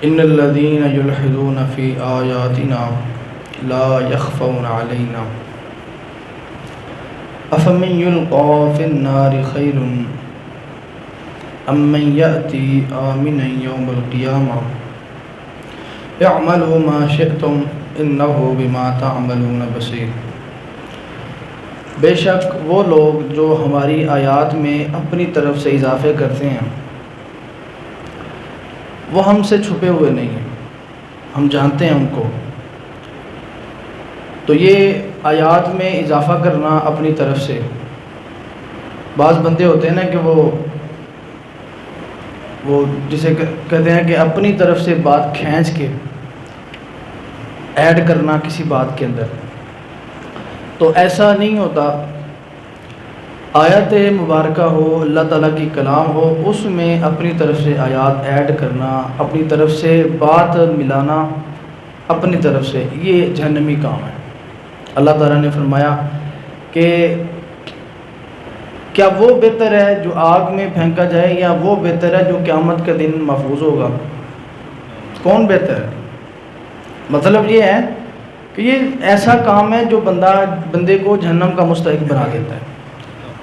ان الذين يلحدون في آياتنا لا يخفون علينا افمن يلقى في النار خير ام من يأتي آمنا يوم القيامة اعملوا ما شئتم انه بما تعملون بصیر۔ بے شک وہ لوگ جو ہماری آیات میں اپنی طرف سے اضافے کرتے ہیں وہ ہم سے چھپے ہوئے نہیں ہیں، ہم جانتے ہیں ان کو۔ تو یہ آیات میں اضافہ کرنا اپنی طرف سے، بعض بندے ہوتے ہیں نا کہ وہ جسے کہتے ہیں کہ اپنی طرف سے بات کھینچ کے ایڈ کرنا کسی بات کے اندر، تو ایسا نہیں ہوتا۔ آیت مبارکہ ہو، اللہ تعالیٰ کی کلام ہو، اس میں اپنی طرف سے آیات ایڈ کرنا، اپنی طرف سے بات ملانا، اپنی طرف سے، یہ جہنمی کام ہے۔ اللہ تعالیٰ نے فرمایا کہ کیا وہ بہتر ہے جو آگ میں پھینکا جائے یا وہ بہتر ہے جو قیامت کے دن محفوظ ہوگا؟ کون بہتر ہے؟ مطلب یہ ہے کہ یہ ایسا کام ہے جو بندے کو جہنم کا مستحق بنا دیتا ہے۔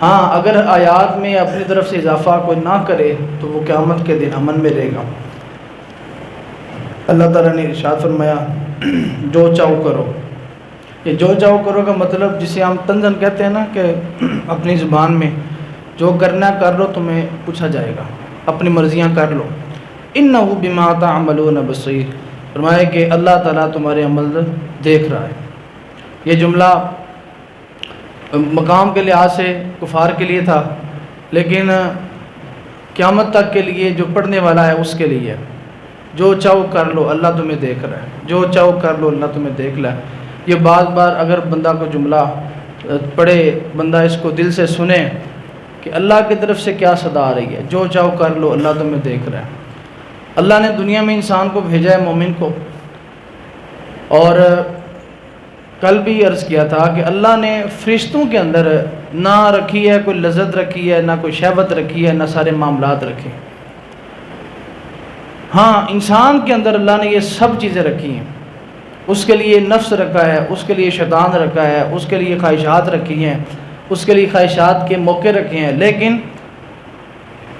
ہاں، اگر آیات میں اپنی طرف سے اضافہ کوئی نہ کرے تو وہ قیامت کے دن امن میں رہے گا۔ اللہ تعالیٰ نے ارشاد فرمایا جو چاہو کرو۔ یہ جو چاہو کرو کا مطلب جسے ہم طنزاً کہتے ہیں نا کہ اپنی زبان میں جو کرنا کر لو، تمہیں پوچھا جائے گا، اپنی مرضیاں کر لو۔ انہ بما تعملون بصیر، فرمایا کہ اللہ تعالیٰ تمہارے عمل دیکھ رہا ہے۔ یہ جملہ مقام کے لحاظ سے کفار کے لیے تھا، لیکن قیامت تک کے لیے جو پڑھنے والا ہے اس کے لیے ہے۔ جو چاہو کر لو، اللہ تمہیں دیکھ رہا ہے۔ جو چاہو کر لو، اللہ تمہیں دیکھ رہا ہے۔ یہ بار اگر بندہ کو جملہ پڑھے، بندہ اس کو دل سے سنے کہ اللہ کی طرف سے کیا صدا آ رہی ہے، جو چاہو کر لو، اللہ تمہیں دیکھ رہا ہے۔ اللہ نے دنیا میں انسان کو بھیجا ہے، مومن کو، اور کل بھی عرض کیا تھا کہ اللہ نے فرشتوں کے اندر نہ رکھی ہے کوئی لذت رکھی ہے، نہ کوئی شہوت رکھی ہے، نہ سارے معاملات رکھے۔ ہاں، انسان کے اندر اللہ نے یہ سب چیزیں رکھی ہیں۔ اس کے لیے نفس رکھا ہے، اس کے لیے شیطان رکھا ہے، اس کے لیے خواہشات رکھی ہیں، اس کے لیے خواہشات کے موقع رکھے ہیں، لیکن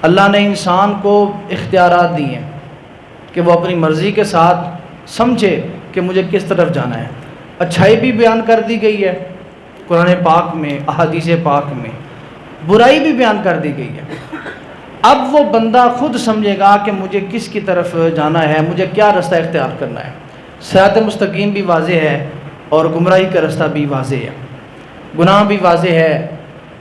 اللہ نے انسان کو اختیارات دی ہیں کہ وہ اپنی مرضی کے ساتھ سمجھے کہ مجھے کس طرف جانا ہے۔ اچھائی بھی بیان کر دی گئی ہے قرآن پاک میں، احادیث پاک میں، برائی بھی بیان کر دی گئی ہے۔ اب وہ بندہ خود سمجھے گا کہ مجھے کس کی طرف جانا ہے، مجھے کیا رستہ اختیار کرنا ہے۔ صراط مستقیم بھی واضح ہے اور گمراہی کا رستہ بھی واضح ہے، گناہ بھی واضح ہے،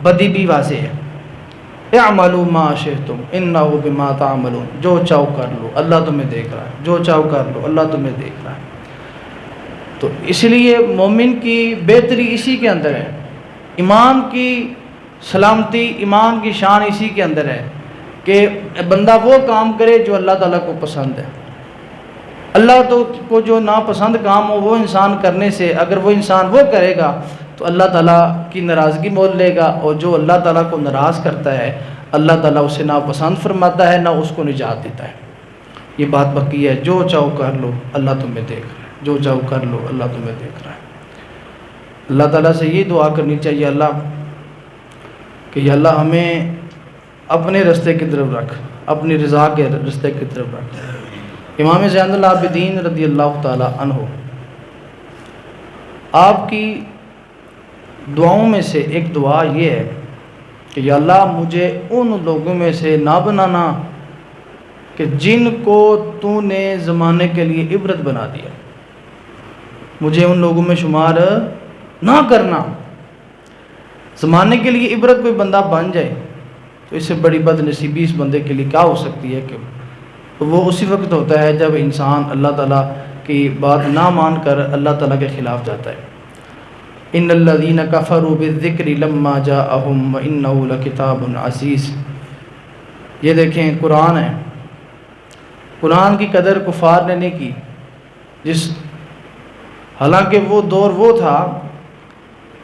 بدی بھی واضح ہے۔ اعملوا ما شئتم انہ بما تعملون، جو چاہو کر لو، اللہ تمہیں دیکھ رہا ہے۔ جو چاہو کر لو، اللہ تمہیں دیکھ رہا ہے۔ تو اس لیے مومن کی بہتری اسی کے اندر ہے، ایمان کی سلامتی، ایمان کی شان اسی کے اندر ہے کہ بندہ وہ کام کرے جو اللہ تعالیٰ کو پسند ہے۔ اللہ کو جو ناپسند کام ہو وہ انسان کرنے سے، اگر وہ انسان وہ کرے گا تو اللہ تعالیٰ کی ناراضگی مول لے گا، اور جو اللہ تعالیٰ کو ناراض کرتا ہے اللہ تعالیٰ اسے ناپسند فرماتا ہے، نہ اس کو نجات دیتا ہے۔ یہ بات باقی ہے، جو چاہو کر لو، اللہ تمہیں دیکھ رہا ہے۔ جو چاہو کر لو، اللہ تمہیں دیکھ رہا ہے۔ اللہ تعالیٰ سے یہ دعا کرنی چاہیے اللہ کہ یا اللہ ہمیں اپنے رستے کی طرف رکھ، اپنی رضا کے رستے کی طرف رکھ۔ امام زین العابدین رضی اللہ تعالیٰ عنہ، آپ کی دعاؤں میں سے ایک دعا یہ ہے کہ یا اللہ مجھے ان لوگوں میں سے نہ بنانا کہ جن کو تو نے زمانے کے لیے عبرت بنا دیا، مجھے ان لوگوں میں شمار نہ کرنا۔ زمانے کے لیے عبرت کوئی بندہ بن جائے تو اس سے بڑی بد نصیبی اس بندے کے لیے کیا ہو سکتی ہے کہ وہ اسی وقت ہوتا ہے جب انسان اللہ تعالیٰ کی بات نہ مان کر اللہ تعالیٰ کے خلاف جاتا ہے۔ ان الذین کفروا بالذکر لما جاءہم وانہ لکتاب عزیز۔ یہ دیکھیں قرآن ہے، قرآن کی قدر کفار نے نہیں کی، حالانکہ وہ دور وہ تھا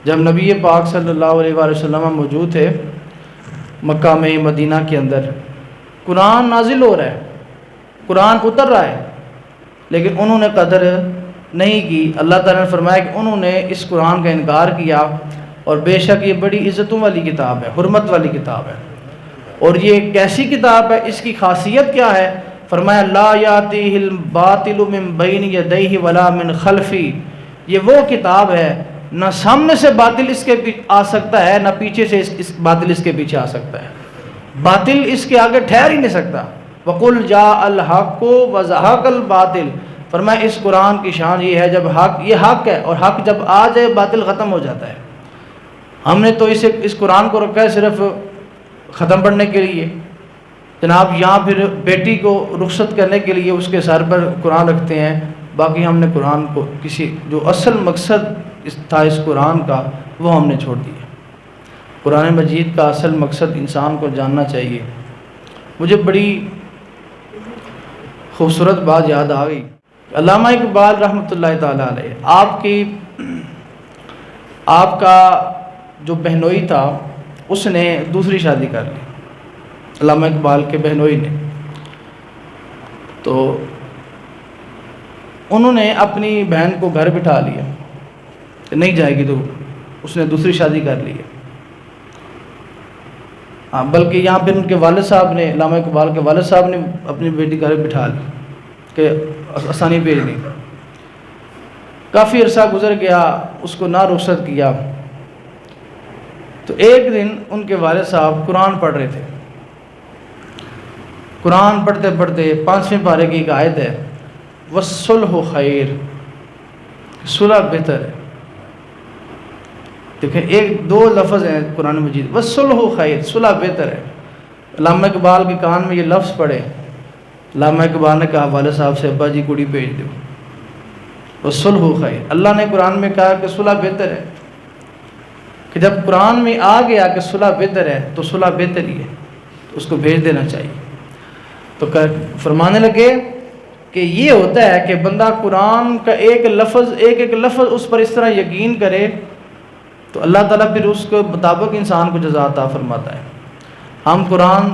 جب نبی پاک صلی اللہ علیہ وآلہ وسلم موجود تھے مکہ میں، مدینہ کے اندر قرآن نازل ہو رہا ہے، قرآن اتر رہا ہے، لیکن انہوں نے قدر نہیں کی۔ اللہ تعالیٰ نے فرمایا کہ انہوں نے اس قرآن کا انکار کیا، اور بے شک یہ بڑی عزتوں والی کتاب ہے، حرمت والی کتاب ہے۔ اور یہ کیسی کتاب ہے، اس کی خاصیت کیا ہے؟ فرمایا لا یاتیہ الباطل من بین یدیہ ولا من خلفی، یہ وہ کتاب ہے نہ سامنے سے باطل اس کے آ سکتا ہے، نہ پیچھے سے اس باطل اس کے پیچھے آ سکتا ہے، باطل اس کے آگے ٹھہر ہی نہیں سکتا۔ وقل جاء الحق وزهق الباطل، فرمایا اس قرآن کی شان یہ ہے جب یہ حق ہے، اور حق جب آ جائے باطل ختم ہو جاتا ہے۔ ہم نے تو اس قرآن کو رکھا ہے صرف ختم پڑھنے کے لیے، جناب یہاں پھر بیٹی کو رخصت کرنے کے لیے اس کے سر پر قرآن رکھتے ہیں، باقی ہم نے قرآن کو جو اصل مقصد تھا اس قرآن کا وہ ہم نے چھوڑ دیا۔ قرآن مجید کا اصل مقصد انسان کو جاننا چاہیے۔ مجھے بڑی خوبصورت بات یاد آ گئی، علامہ اقبال رحمۃ اللہ تعالیٰ علیہ، آپ کا جو بہنوئی تھا اس نے دوسری شادی کر لی، علامہ اقبال کے بہنوئی نے، تو انہوں نے اپنی بہن کو گھر بٹھا لیا کہ نہیں جائے گی، تو اس نے دوسری شادی کر لی ہے۔ ہاں، بلکہ یہاں پہ ان کے والد صاحب نے، علامہ اقبال کے والد صاحب نے اپنی بیٹی گھر بٹھا لی کہ آسانی بھیج دی۔ کافی عرصہ گزر گیا، اس کو نہ رخصت کیا، تو ایک دن ان کے والد صاحب قرآن پڑھ رہے تھے، قرآن پڑھتے پڑھتے 5ویں پارے کی ایک آیت ہے وَالصُّلْحُ خَيْرٌ، صلح بہتر ہے۔ دیکھیں دو لفظ ہیں قرآن مجید، وَالصُّلْحُ خَيْرٌ، صلح بہتر ہے۔ علامہ اقبال کے کان میں یہ لفظ پڑے، علامہ اقبال نے کہا والد صاحب سے ابا جی کڑی بھیج دو، وَالصُّلْحُ خَيْرٌ، اللہ نے قرآن میں کہا کہ صلح بہتر ہے، کہ جب قرآن میں آ گیا کہ صلح بہتر ہے تو صلح بہتر ہی ہے، تو اس کو بھیج دینا چاہیے۔ تو فرمانے لگے کہ یہ ہوتا ہے کہ بندہ قرآن کا ایک لفظ اس پر اس طرح یقین کرے تو اللہ تعالیٰ پھر اس کے مطابق انسان کو جزا عطا فرماتا ہے۔ ہم قرآن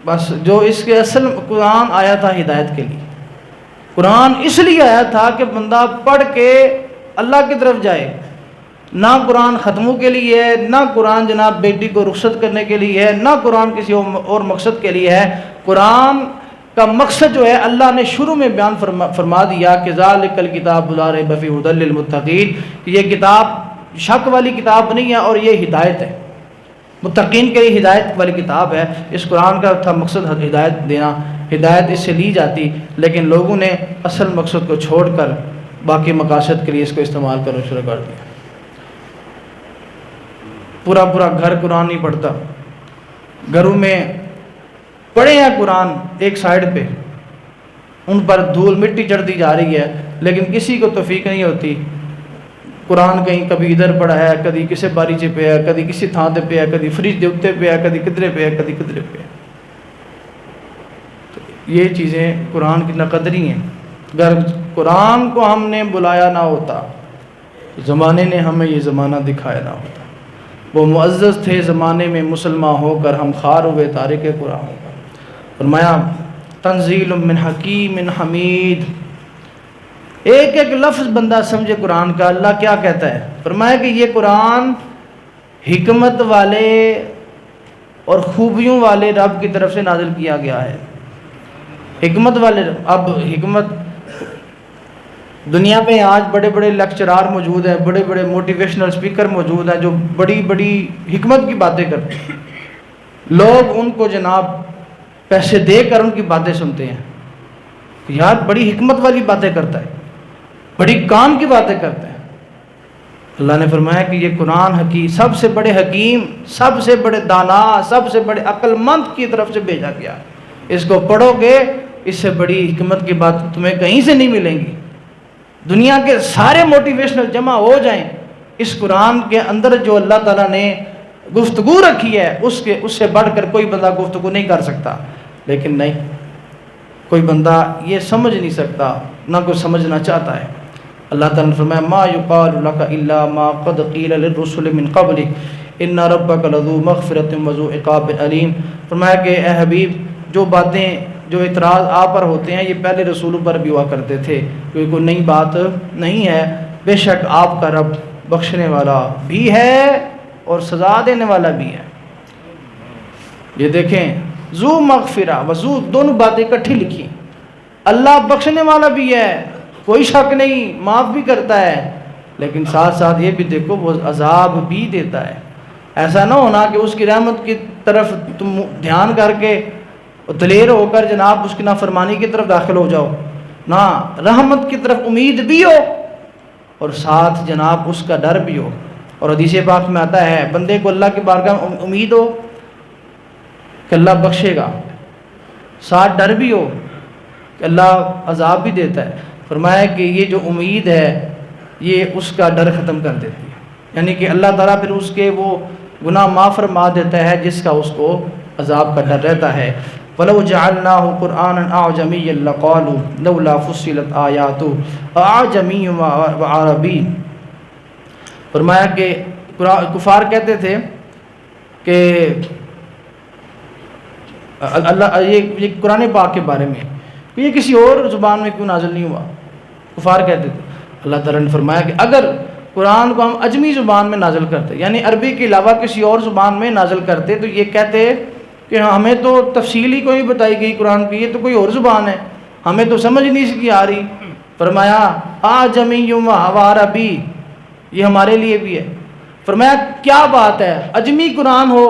بس جو اس کے اصل قرآن آیا تھا ہدایت کے لیے، قرآن اس لیے آیا تھا کہ بندہ پڑھ کے اللہ کی طرف جائے، نہ قرآن ختموں کے لیے ہے، نہ قرآن جناب بیٹی کو رخصت کرنے کے لیے ہے، نہ قرآن کسی اور مقصد کے لیے ہے۔ قرآن کا مقصد جو ہے اللہ نے شروع میں بیان فرما دیا کہ ذالک الکتاب لا ریب فیہ ھدی للمتقین، یہ کتاب شک والی کتاب نہیں ہے اور یہ ہدایت ہے، متقین کے لیے ہدایت والی کتاب ہے۔ اس قرآن کا تھا مقصد ہدایت دینا، ہدایت اس سے لی جاتی، لیکن لوگوں نے اصل مقصد کو چھوڑ کر باقی مقاصد کے لیے اس کو استعمال کرنا شروع کر دیا۔ پورا گھر قرآن نہیں پڑھتا، گھروں میں پڑھے ہیں قرآن ایک سائیڈ پہ، ان پر دھول مٹی چڑھتی جا رہی ہے، لیکن کسی کو توفیق نہیں ہوتی۔ قرآن کہیں کبھی ادھر پڑھا ہے، کبھی کسی باریچے پہ ہے، کبھی کسی تھان پہ ہے، کبھی فریج دے اتنے پہ ہے، کبھی کدرے پہ ہے، کبھی کدرے پہ ہے۔ یہ چیزیں قرآن کی ناقدری ہیں۔ اگر قرآن کو ہم نے بلایا نہ ہوتا، زمانے نے ہمیں یہ زمانہ دکھایا نہ ہوتا۔ وہ معزز تھے زمانے میں مسلمان ہو کر، ہم خوار ہوئے تارک قرآن ہو کر۔ فرمایا تنزیل من حکیم حمید، ایک لفظ بندہ سمجھے قرآن کا، اللہ کیا کہتا ہے۔ فرمایا کہ یہ قرآن حکمت والے اور خوبیوں والے رب کی طرف سے نازل کیا گیا ہے۔ حکمت والے، اب حکمت دنیا میں آج بڑے بڑے لیکچرار موجود ہیں، بڑے بڑے موٹیویشنل اسپیکر موجود ہیں جو بڑی بڑی حکمت کی باتیں کرتے ہیں، لوگ ان کو جناب پیسے دے کر ان کی باتیں سنتے ہیں، یار بڑی حکمت والی باتیں کرتا ہے، بڑی کام کی باتیں کرتا ہے۔ اللہ نے فرمایا کہ یہ قرآن حکیم، سب سے بڑے حکیم، سب سے بڑے دانا، سب سے بڑے عقل مند کی طرف سے بھیجا گیا۔ اس کو پڑھو گے، اس سے بڑی حکمت کی بات تمہیں کہیں سے نہیں ملیں گی۔ دنیا کے سارے موٹیویشنل جمع ہو جائیں، اس قرآن کے اندر جو اللہ تعالیٰ نے گفتگو رکھی ہے اس سے بڑھ کر کوئی بندہ گفتگو نہیں کر سکتا۔ لیکن نہیں، کوئی بندہ یہ سمجھ نہیں سکتا، نہ کوئی سمجھنا چاہتا ہے۔ اللہ تعالیٰ نے فرمایا ما یقال لک الا ما قد قیل للرسل من قبلک ان ربک لذو مغفرۃ وذو عقاب علیم۔ فرمایا کہ اے حبیب، جو باتیں جو اعتراض آپ پر ہوتے ہیں یہ پہلے رسولوں پر بھی ہوا کرتے تھے، کیونکہ کوئی نئی بات نہیں ہے۔ بے شک آپ کا رب بخشنے والا بھی ہے اور سزا دینے والا بھی ہے۔ یہ دیکھیں، ذو مغفرہ وذو دونوں باتیں اکٹھی لکھی۔ اللہ بخشنے والا بھی ہے، کوئی شک نہیں، معاف بھی کرتا ہے، لیکن ساتھ ساتھ یہ بھی دیکھو وہ عذاب بھی دیتا ہے۔ ایسا نہ ہونا کہ اس کی رحمت کی طرف تم دھیان کر کے دلیر ہو کر جناب اس کی نافرمانی کی طرف داخل ہو جاؤ، نہ، رحمت کی طرف امید بھی ہو اور ساتھ جناب اس کا ڈر بھی ہو۔ اور حدیث پاک میں آتا ہے بندے کو اللہ کی بارگاہ میں امید ہو کہ اللہ بخشے گا، ساتھ ڈر بھی ہو کہ اللہ عذاب بھی دیتا ہے۔ فرمایا کہ یہ جو امید ہے یہ اس کا ڈر ختم کر دیتی ہے، یعنی کہ اللہ تعالیٰ پھر اس کے وہ گناہ معاف فرما دیتا ہے جس کا اس کو عذاب کا ڈر رہتا ہے۔ وَلَوْ جَعَلْنَاهُ قُرْآنًا أَعْجَمِيًّا لَقَالُوا لَوْلَا فُصِّلَتْ آيَاتُهُ أَعْجَمِيٌّ وَعَرَبِيٌّ۔ فرمایا کہ کفار کہتے تھے کہ اللہ یہ قرآن پاک کے بارے میں یہ کسی اور زبان میں کیوں نازل نہیں ہوا، کفار کہتے تھے۔ اللہ تعالیٰ نے فرمایا کہ اگر قرآن کو ہم عجمی زبان میں نازل کرتے، یعنی عربی کے علاوہ کسی اور زبان میں نازل کرتے، تو یہ کہتے کہ ہمیں تو تفصیل ہی کوئی بتائی گئی قرآن کی، یہ تو کوئی اور زبان ہے، ہمیں تو سمجھ نہیں اس کی آ رہی۔ فرمایا اعجمی و عربی، یہ ہمارے لیے بھی ہے۔ فرمایا کیا بات ہے، عجمی قرآن ہو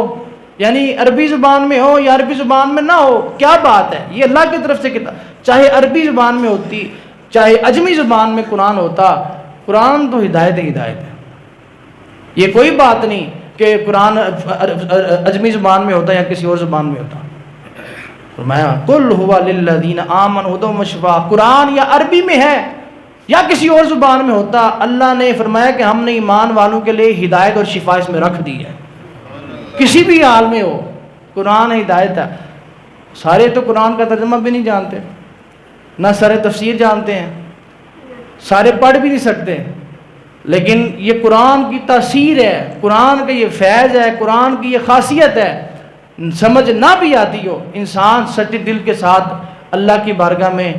یعنی عربی زبان میں ہو یا عربی زبان میں نہ ہو، کیا بات ہے، یہ اللہ کی طرف سے کتاب، چاہے عربی زبان میں ہوتی چاہے عجمی زبان میں قرآن ہوتا، قرآن تو ہدایت ہدایت ہے۔ یہ کوئی بات نہیں کہ قرآن عجمی زبان میں ہوتا یا کسی اور زبان میں ہوتا۔ فرمایا قل هو للذین آمنوا ھدی وشفاء، قرآن یا عربی میں ہے یا کسی اور زبان میں ہوتا، اللہ نے فرمایا کہ ہم نے ایمان والوں کے لیے ہدایت اور شفا اس میں رکھ دی ہے، کسی بھی حال میں ہو قرآن ہدایت ہے۔ سارے تو قرآن کا ترجمہ بھی نہیں جانتے، نہ سارے تفسیر جانتے ہیں، سارے پڑھ بھی نہیں سکتے، لیکن یہ قرآن کی تاثیر ہے، قرآن کا یہ فیض ہے، قرآن کی یہ خاصیت ہے، سمجھ نہ بھی آتی ہو انسان سچے دل کے ساتھ اللہ کی بارگاہ میں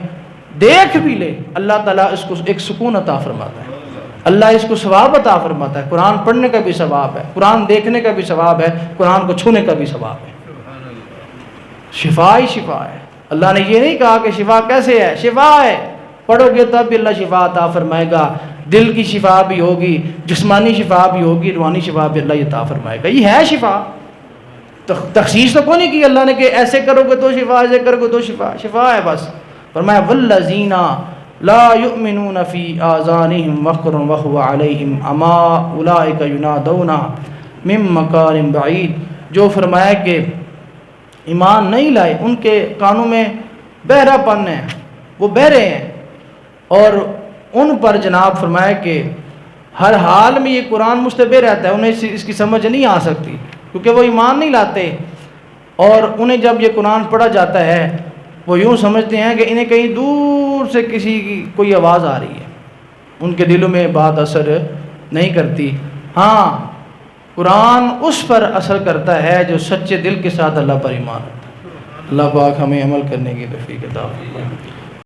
دیکھ بھی لے، اللہ تعالیٰ اس کو ایک سکون عطا فرماتا ہے، اللہ اس کو ثواب عطا فرماتا ہے۔ قرآن پڑھنے کا بھی ثواب ہے، قرآن دیکھنے کا بھی ثواب ہے، قرآن کو چھونے کا بھی ثواب ہے۔ شفا ہی شفا ہے، اللہ نے یہ نہیں کہا کہ شفا کیسے ہے، شفا ہے، پڑھو گے تب بھی اللہ شفا عطا فرمائے گا، دل کی شفا بھی ہوگی، جسمانی شفا بھی ہوگی، روحانی شفا بھی اللہ عطا فرمائے گا، یہ ہے شفا۔ تخصیص تو کوئی نہیں کی اللہ نے کہ ایسے کرو گے تو شفا، ایسے کرو گے تو شفا، شفا ہے بس۔ فرمایا والذین لا یؤمنون فی آذانہم وقر وہو علیہم عمی اولئک ینادون من مکان بعید، جو فرمایا کہ ایمان نہیں لائے ان کے کانوں میں بہرا پن ہے، وہ بہرے ہیں، اور ان پر جناب فرمایا کہ ہر حال میں یہ قرآن مشتبہ رہتا ہے، انہیں اس کی سمجھ نہیں آ سکتی کیونکہ وہ ایمان نہیں لاتے، اور انہیں جب یہ قرآن پڑھا جاتا ہے وہ یوں سمجھتے ہیں کہ انہیں کہیں دور سے کسی کی کوئی آواز آ رہی ہے، ان کے دلوں میں بات اثر نہیں کرتی۔ ہاں قرآن اس پر اثر کرتا ہے جو سچے دل کے ساتھ اللہ پر ایمان رکھتا ہے۔ اللہ پاک ہمیں عمل کرنے کی توفیق عطا فرمائے۔